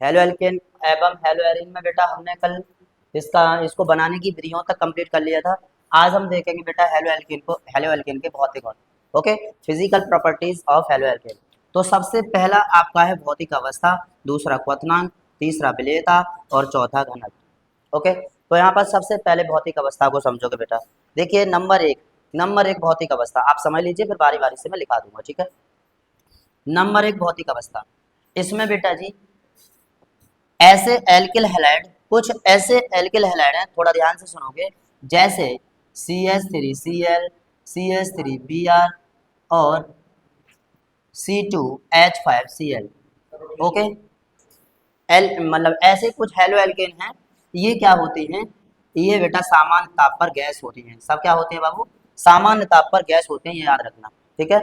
Halo alkane एवं hello Erin में बेटा हमने कल इसको बनाने की विधियों तक कंप्लीट कर लिया था। आज हम देखेंगे बेटा हेलो एल्केन के भौतिक गुण। Okay, physical properties of halo alkane. तो सबसे पहला आपका है भौतिक अवस्था, दूसरा क्वथनांक, तीसरा विलेयता और चौथा घनत्व। ओके, तो यहाँ पर सबसे पहले भौतिक अवस्था को समझोगे बेटा। देखिए नंबर एक भौतिक अवस्था आप समझ लीजिए, फिर बारी बारी से मैं लिखा दूंगा, ठीक है। नंबर एक भौतिक अवस्था, इसमें बेटा जी ऐसे एल्किल हैलाइड, कुछ ऐसे एल्किल हैलाइड हैं, थोड़ा ध्यान से सुनोगे, जैसे CH3Cl, CH3Br और C2H5Cl। ओके, एल मतलब ऐसे कुछ हेलो एल्केन हैं। ये क्या होती हैं? ये बेटा सामान्य ताप पर गैस होती हैं। सब क्या होते हैं बाबू? सामान्य ताप पर गैस होते हैं, ये याद रखना, ठीक है।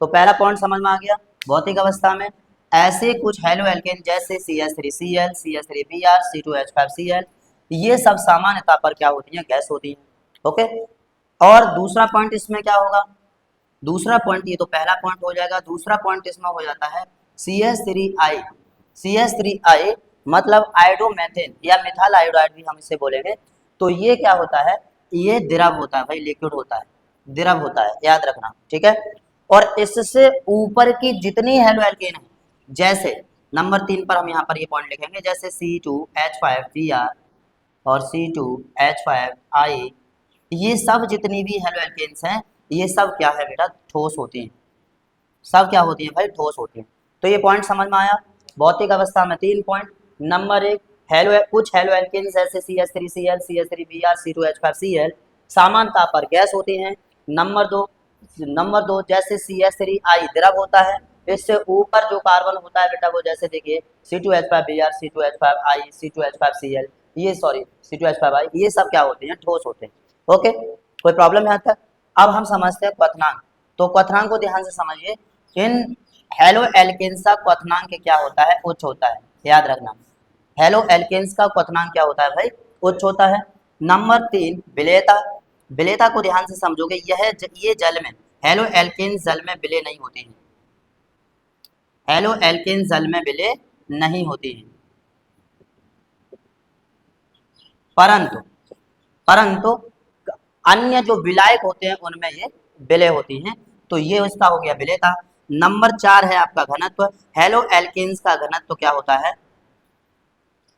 तो पहला पॉइंट समझ में आ गया। भौतिक अवस्था में ऐसे कुछ हेलो एल्केन जैसे CH3Cl, CH3Br, C2H5Cl, ये सब सामान्य ताप पर क्या होती हैं? गैस होती हैं। ओके, और दूसरा पॉइंट इसमें क्या होगा? दूसरा पॉइंट, ये तो पहला पॉइंट हो जाएगा, दूसरा पॉइंट इसमें हो जाता है CH3I। CH3I मतलब आयोडोमेथेन या मिथाइल आयोडाइड भी हम इसे बोलेंगे। तो ये क्या होता है? ये द्रव होता है भाई, लिक्विड होता है, द्रव होता है, याद रखना, ठीक है। और इससे ऊपर की जितनी हेलो एल्केन है, जैसे नंबर 3 पर हम यहाँ पर ये पॉइंट लिखेंगे, जैसे C2H5Br और C2H5I, ये सब जितनी भी हेलो एल्केन्स हैं, ये सब क्या है बेटा? ठोस होती हैं। सब क्या होती हैं भाई? ठोस होती हैं। तो ये पॉइंट समझ में आया। भौतिक अवस्था में 3 पॉइंट। नंबर 1, कुछ हेलो एल्केन्स ऐसे CH3Cl, CH3Br, C2H5Cl सामान्य ताप पर गैस होती हैं। नंबर दो जैसे CH3I द्रव होता है, इससे ऊपर जो कार्बन होता है बेटा, वो जैसे देखिए C2H5Br, C2H5I, C2H5Cl, ये सॉरी C2H5I, ये सब क्या होते हैं? ठोस होते हैं। ओके, कोई प्रॉब्लम है यहाँ तक? अब हम समझते हैं क्वथनांक। तो क्वथनांक को ध्यान से समझिए। इन हेलो एल्केन्स का क्वथनांक क्या होता है? उच्च होता है, याद रखना। हेलो एल्केन्स का क्वथनांक क्या होता है भाई? उच्च होता है। नंबर 3, विलेयता। विलेयता को ध्यान से समझोगे, ये जल में, हेलो एल्केन्स जल में विलय नहीं होती है। हेलो एल्केन्स जल में विलय नहीं होती है, परंतु परंतु अन्य जो विलायक होते हैं उनमें ये विलय होती हैं। तो ये उसका हो गया विलेयता। नंबर 4 है आपका घनत्व। हेलो एल्केन्स का घनत्व क्या होता है?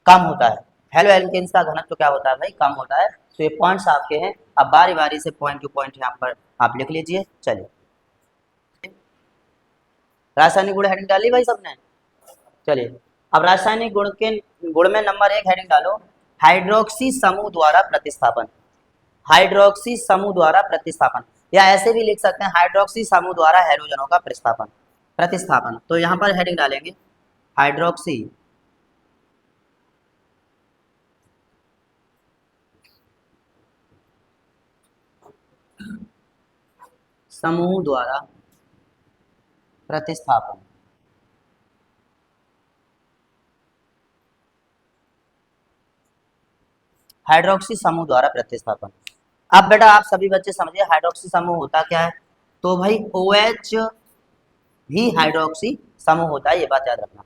कम होता है। हेलो एल्केन्स का घनत्व क्या होता है भाई? कम होता है। तो ये पॉइंट्स आपके हैं। अब बारी बारी से पॉइंट टू पॉइंट यहाँ पर आप लिख लीजिए। चलिए, रासायनिक गुण हेडिंग डाली भाई सबने? चलिए, अब रासायनिक गुण में नंबर 1 हेडिंग डालो, हाइड्रोक्सी समूह द्वारा प्रतिस्थापन। हाइड्रोक्सी समूह द्वारा प्रतिस्थापन, या ऐसे भी लिख सकते हैं हाइड्रोक्सी समूह द्वारा हैलोजनों का प्रतिस्थापन। तो यहाँ पर हेडिंग डालेंगे हाइड्रोक्सी समूह द्वारा प्रतिस्थापन। हाइड्रोक्सी समूह द्वारा प्रतिस्थापन। अब बेटा आप सभी बच्चे समझिए हाइड्रोक्सी समूह होता क्या है। तो भाई OH ही हाइड्रोक्सी समूह होता है, ये बात याद रखना।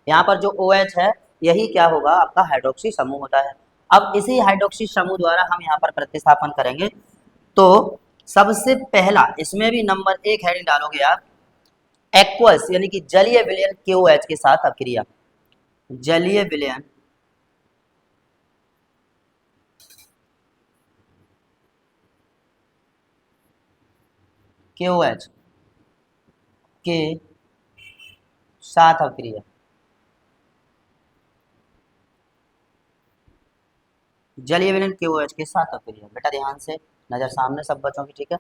यहाँ पर जो OH है, यही क्या होगा? आपका हाइड्रोक्सी समूह होता है। अब इसी हाइड्रोक्सी समूह द्वारा हम यहाँ पर प्रतिस्थापन करेंगे। तो सबसे पहला इसमें भी नंबर 1 हेडिंग डालोगे आप, एक्वस यानी कि जलीय विलयन KOH के साथ अक्रिया। जलीय विलयन KOH के साथ अक्रिया। जलीय विलयन KOH के साथ अक्रिया, बेटा ध्यान से, नजर सामने सब बच्चों की, ठीक है।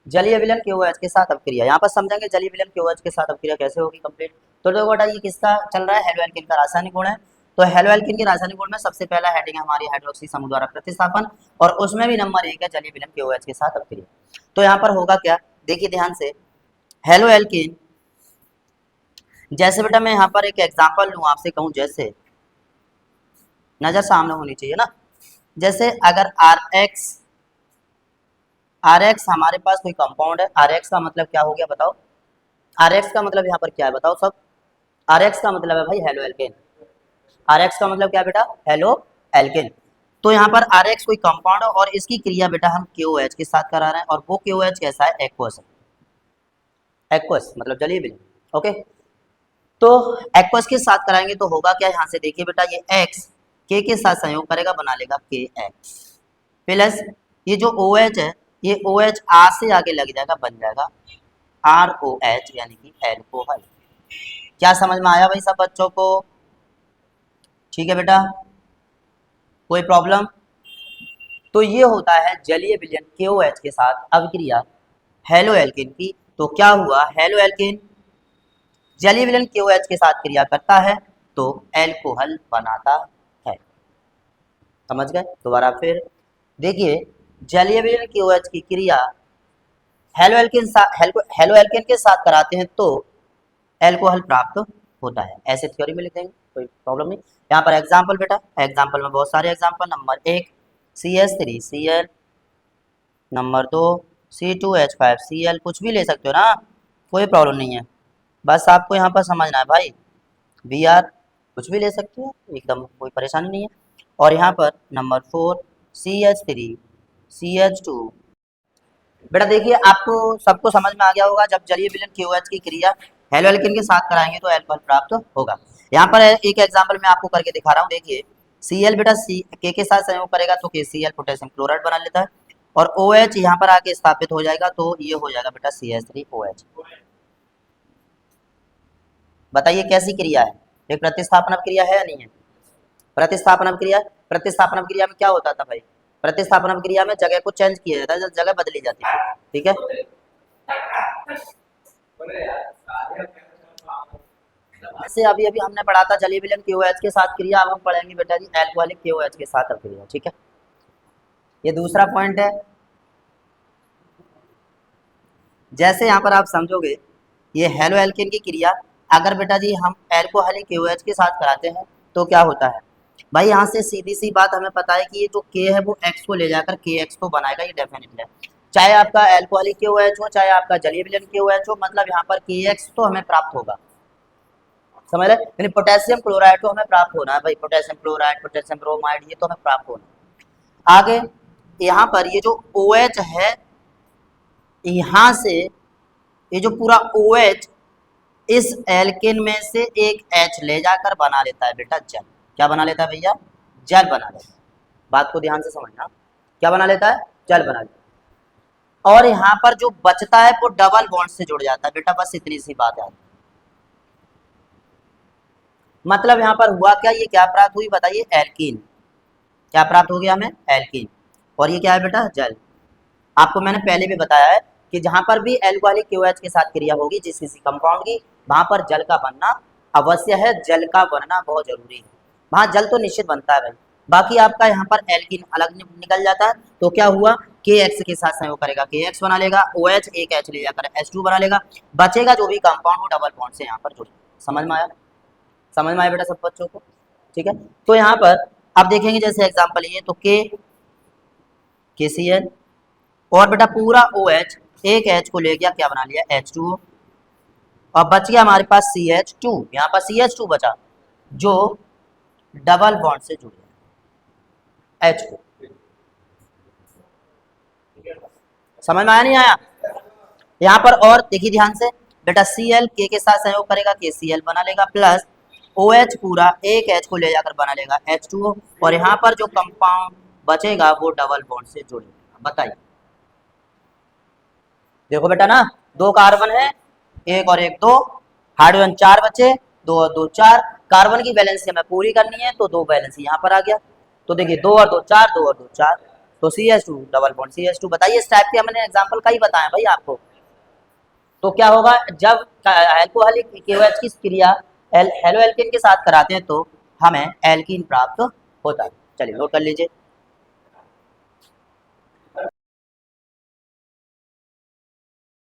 जलीय विलयन KOH के साथ अक्रिया, यहाँ पर समझेंगे जलीय विलयन KOH के साथ अक्रिया कैसे होगी कंप्लीट। तो देखो बेटा, ये किसका चल रहा है? हेलो एल्केन का रासायनिक गुण है। तो हेलो एल्केन के रासायनिक गुण में सबसे पहला हेडिंग है हमारी हाइड्रोक्सी समूह द्वारा प्रतिस्थापन, और उसमें भी नंबर 1 है जलीय विलयन KOH के साथ अक्रिया। तो यहाँ पर होगा क्या? देखिए ध्यान से, हेलो एल्केन, जैसे बेटा मैं यहाँ पर एक एग्जाम्पल लूँ आपसे, कहूँ जैसे, नजर सामने होनी चाहिए ना। जैसे अगर आर एक्स हमारे पास कोई कंपाउंड है, RX का मतलब क्या हो गया बताओ? RX का मतलब यहाँ पर क्या है बताओ सब? RX का मतलब है भाई हेलो एल्केन। RX का मतलब क्या बेटा, हेलो एल्केन। तो यहाँ पर RX कोई कंपाउंड है और इसकी क्रिया बेटा हम KOH के साथ करा रहे हैं, और वो KOH कैसा है, एक्वस है। एक्वस मतलब जलीय विलयन, ओके। तो एक्वस के साथ कराएंगे तो होगा क्या, यहाँ से देखिए बेटा, ये X K के साथ संयोग करेगा, बना लेगा KX प्लस ये जो OH है, ये OH R से आगे लग जाएगा, बन जाएगा ROH यानी कि एल्कोहल। क्या समझ में आया भाई सब बच्चों को? ठीक है बेटा, कोई प्रॉब्लम? तो ये होता है जलीय विलयन KOH के साथ अभिक्रिया हेलो एल्केन की। तो क्या हुआ, हेलो एल्केन जलीय विलयन KOH के साथ क्रिया करता है तो एल्कोहल बनाता है। समझ गए? दोबारा फिर देखिए, जलीय विलयन KOH की क्रिया हेलो एल्केन के साथ कराते हैं तो एल्कोहल प्राप्त होता है, ऐसे थ्योरी में लिख देंगे, कोई प्रॉब्लम नहीं। यहाँ पर एग्जाम्पल बेटा, एग्जाम्पल में बहुत सारे example, number 1 CH3Cl, number 2 C2H5Cl, कुछ भी ले सकते हो ना, कोई प्रॉब्लम नहीं है, बस आपको यहाँ पर समझना है भाई, Br कुछ भी ले सकते हो, एकदम कोई परेशानी नहीं है। और यहाँ पर नंबर 4 CH3CH2। बेटा देखिए, आपको सबको समझ में आ गया होगा, जब जलीय विलयन KOH की क्रिया हेलो एल्केन के साथ कराएंगे तो एल्कोहल प्राप्त होगा। यहाँ पर एक एग्जांपल मैं आपको करके दिखा रहा हूँ, देखिए Cl बेटा K के साथ संयोग करेगा तो KCl पोटेशियम क्लोराइड बना लेता है, और OH यहाँ पर आके स्थापित हो जाएगा तो ये हो जाएगा बेटा CH3OH। बताइए कैसी क्रिया है, एक प्रतिस्थापन क्रिया है या नहीं है? प्रतिस्थापन क्रिया, प्रतिस्थापन क्रिया में क्या होता था भाई, प्रतिस्थापन क्रिया में जगह को चेंज किया जाता है, जगह बदली जाती है, ठीक है। जैसे अभी अभी हमने पढ़ा था जलीय विलयन KOH के साथ क्रिया, अब हम पढ़ेंगे बेटा जी एल्कोहलिक KOH के साथ क्रिया, ठीक है। ये दूसरा पॉइंट है। जैसे यहाँ पर आप समझोगे, ये हेलो एल्केन की क्रिया अगर बेटा जी हम एल्कोहलिक KOH के साथ कराते हैं तो क्या होता है भाई, यहाँ से सीधी सी बात हमें पता है कि ये जो K है वो X को ले जाकर KX को बनाएगा, ये डेफिनेटली है। चाहे आपका एल्कोहलिक KOH हो, चाहे आपका जलीय विलयन KOH हो, मतलब यहाँ पर KX तो हमें प्राप्त होगा, समझ रहे? यानी पोटेशियम क्लोराइड तो हमें प्राप्त होना है भाई, पोटेशियम क्लोराइड, पोटेशियम ब्रोमाइड, ये तो हमें प्राप्त होना है। आगे यहाँ पर ये जो OH है, यहाँ से ये जो पूरा OH इस एल्केन में से एक H ले जाकर बना लेता है बेटा जल। क्या बना लेता है भैया? जल बना लेता है। बात को ध्यान से समझना, क्या बना लेता है? जल बना लेता है। और यहाँ पर जो बचता है वो डबल बॉन्ड से जुड़ जाता है बेटा, बस इतनी सी बात है। मतलब यहाँ पर हुआ क्या, ये क्या प्राप्त हुई बताइए? एल्कीन। क्या प्राप्त हो गया हमें? एल्कीन। और ये क्या है बेटा? जल। आपको मैंने पहले भी बताया है कि जहां पर भी एल्कोहलिक KOH के साथ क्रिया होगी जिस किसी कंपाउंड की, वहां पर जल का बनना अवश्य है, जल का बनना बहुत जरूरी है। वहां जल तो निश्चित बनता है भाई, बाकी आपका यहाँ पर एल्कीन अलग निकल जाता है तो क्या हुआ, KX के साथ संयोग करेगा KX बना लेगा, OH एक H ले जाकर H2 बना लेगा, बचेगा जो भी कंपाउंड हो डबल बॉन्ड से यहाँ पर जुड़। समझ में आया? समझ में आया बेटा सब बच्चों को? ठीक है। तो यहाँ पर आप देखेंगे जैसे एग्जाम्पल ये तो KCl, और बेटा पूरा OH एक H को ले गया, क्या बना लिया? H2O, और बच गया हमारे पास CH2, यहाँ पर CH2 बचा जो डबल बॉन्ड से जुड़ गया H को। समझ में आया नहीं आया? यहाँ पर और देखिए ध्यान से बेटा, Cl K के साथ संयोग करेगा KCl बना लेगा, प्लस OH पूरा एक H को ले जाकर बना लेगा H2O, और यहाँ पर जो कंपाउंड बचेगा वो डबल बॉन्ड से जुड़ेगा। बताइए, देखो बेटा ना, दो कार्बन है, एक और एक दो, हाइड्रोजन 4 बचे, 2 और 2 4, कार्बन की बैलेंस हमें पूरी करनी है तो 2 बैलेंस यहाँ पर आ गया। तो देखिए 2 और 2 4, 2 और 2 4, तो CH2 डबल बॉन्ड CH2। बताइए इस टाइप के हमने एग्जांपल का ही बताया भाई आपको। तो क्या होगा, जब एल्कोहलिक KOH की क्रिया हेलो एल्केन के साथ कराते हैं तो हमें एल्कीन प्राप्त होता है। चलिए नोट कर लीजिए।